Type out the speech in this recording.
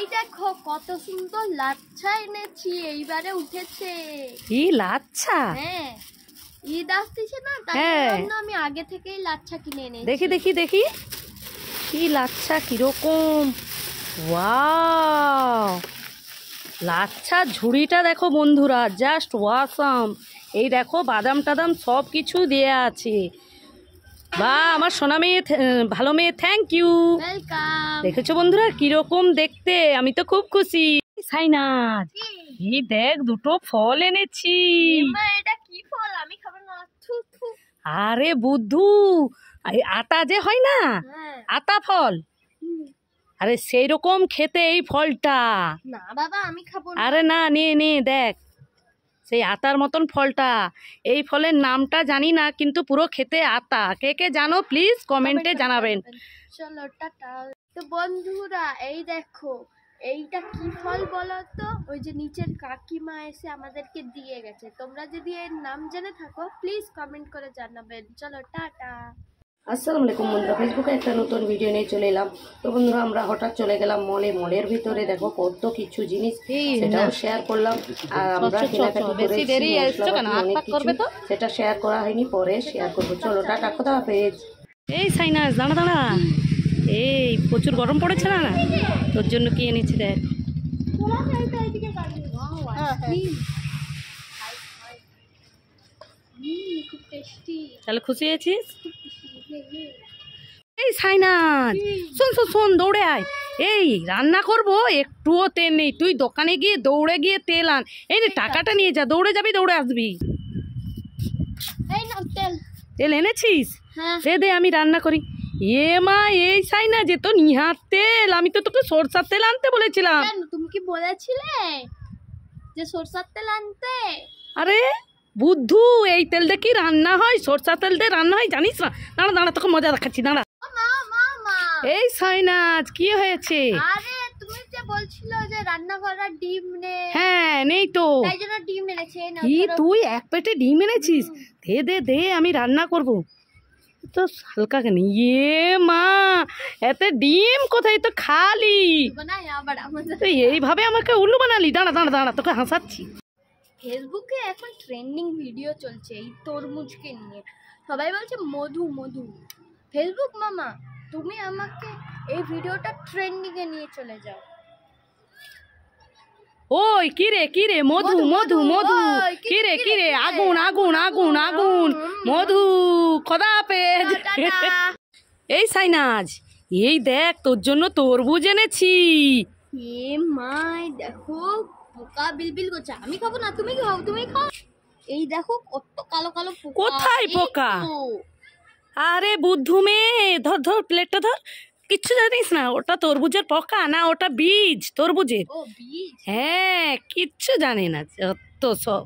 এই দেখো কত সুন্দর লাচ্ছা এনেছি, এইবারে উঠেছে। কি লাচ্ছা? হ্যাঁ, ঈদ আসতেছে না, তার জন্য আমি আগে থেকেই লাচ্ছা কিনে এনেছি। দেখি দেখি দেখি কি লাচ্ছা, কিরকম। ওয়াও, লাচ্ছা ঝুড়িটা দেখো বন্ধুরা, জাস্ট ওয়াসাম। এই দেখো বাদাম টাদাম সব কিছু দেয়া আছে। বা আমার সোনা মেয়ে, ভালো মেয়ে, থ্যাংক ইউ। ওয়েলকাম। দেখেছো বন্ধুরা কিরকম দেখতে, আমি তো খুব খুশি। সাইনাজ, এই দেখ দুটো ফল এনেছি। মা এটা কি ফল? আমি খাবো না। থু থু। আরে বুদ্ধু, আতা যে হয় না, আতা ফল, আরে সেই রকম খেতে এই ফলটা। না বাবা, আমি খাবো না। আরে না, নে নে দেখ, সেই আতার মতন ফলটা। এই ফলের নামটা জানি না, কিন্তু পুরো খেতে আতা। কে কে জানো প্লিজ কমেন্টে জানাবেন। চলো টাটা। তো বন্ধুরা এই দেখো, এইটা কি ফল বলো তো? ওই যে নিচের কাকিমা এসে আমাদেরকে দিয়ে গেছে। তোমরা যদি এর নাম জেনে থাকো প্লিজ কমেন্ট করে জানাবেন। চলো টাটা। আসসালামু আলাইকুম বন্ধুরা, ফেসবুকে একটা নতুন ভিডিও নিয়ে চলে এলাম। তো বন্ধুরা আমরা হঠাৎ চলে গেলাম মলে। মলের ভিতরে দেখো কত কিছু জিনিস, সেটাও শেয়ার করলাম। আর আমরা কেনাকাটি করেছি, সেটা শেয়ার করা হয়নি, পরে শেয়ার করবো। চলো টাটা, খোদা হাফেজ। এই সাইনাস, দাঁড়া দাঁড়া, এই প্রচুর গরম পড়েছে না, তোর জন্য কি এনেছি দেখ। খুব টেস্টি। তাহলে খুশি হয়েছিস? এই সাইনাজ, শোন শোন শোন, দৌড়ে আয়। এই রান্না করব, একটুও তেল নেই। তুই দোকানে গিয়ে দৌড়ে গিয়ে তেল আন। এই রে টাকাটা নিয়ে যা, দৌড়ে যাবি দৌড়ে আসবি। এই নাও তেল। তেল এনেছিস? হ্যাঁ। দে দে, আমি রান্না করি। এ মা, এই সাইনাজ, যে তো নিহার তেল। আমি তো তোকে সরষার তেল আনতে বলেছিলাম। তুমি কি বলেছিলে যে সরষার তেল আনতে? আরে বুদ্ধু, এই তেল দিয়ে কি রান্না হয়? সরষার তেল দিয়ে রান্না হয় জানিস না? দাঁড়া দাঁড়া, তোকে মজা দেখাচ্ছি, দাঁড়া। এই সাইনাজ, কি হয়েছে? আরে তুমি যে বলছিলে যে রান্না করার ডিম নেই। হ্যাঁ নেই তো, তাই জন্য ডিম এনেছি। কি তুই এক পেটে ডিম এনেছিস? দে দে দে, আমি রান্না করব। তো হালকা কেন? ইয়ে মা, এত ডিম কোথায়? তো খালি। তুই এইভাবে আমাকে উল্লু বানালি। দাঁড়া দাঁড়া দাঁড়া, তোকে হাসাচ্ছি। ফেসবুকে এখন ট্রেন্ডিং ভিডিও চলছে এই তরমুজকে নিয়ে। সবাই বলছে মধু মধু। ফেসবুক মামা, তুমি আমাকে এই ভিডিওটা ট্রেন্ডিং এ নিয়ে চলে যাও। ওই কিরে কিরে, মধু মধু মধু, কিরে কিরে, আগুন আগুন আগুন আগুন, মধু। খোদা হাফেজ। এই সাইনাজ, এই দেখ তোর জন্য তরমুজ এনেছি। এ মাই, দেখো পোকা বিলবিল করছে। আমি খাবো না, তুমি খাও, তুমি খাও। এই দেখো কত কালো কালো পোকা। কোথায় পোকা? আরে বুদ্ধু মেয়ে, ধর ধর, প্লেটটা ধর। কিচ্ছু জানিস না, ওটা তরমুজের পোকা না, ওটা বীজ তরমুজের। ও বীজ? হ্যাঁ, কিচ্ছু জানি না, যত সব।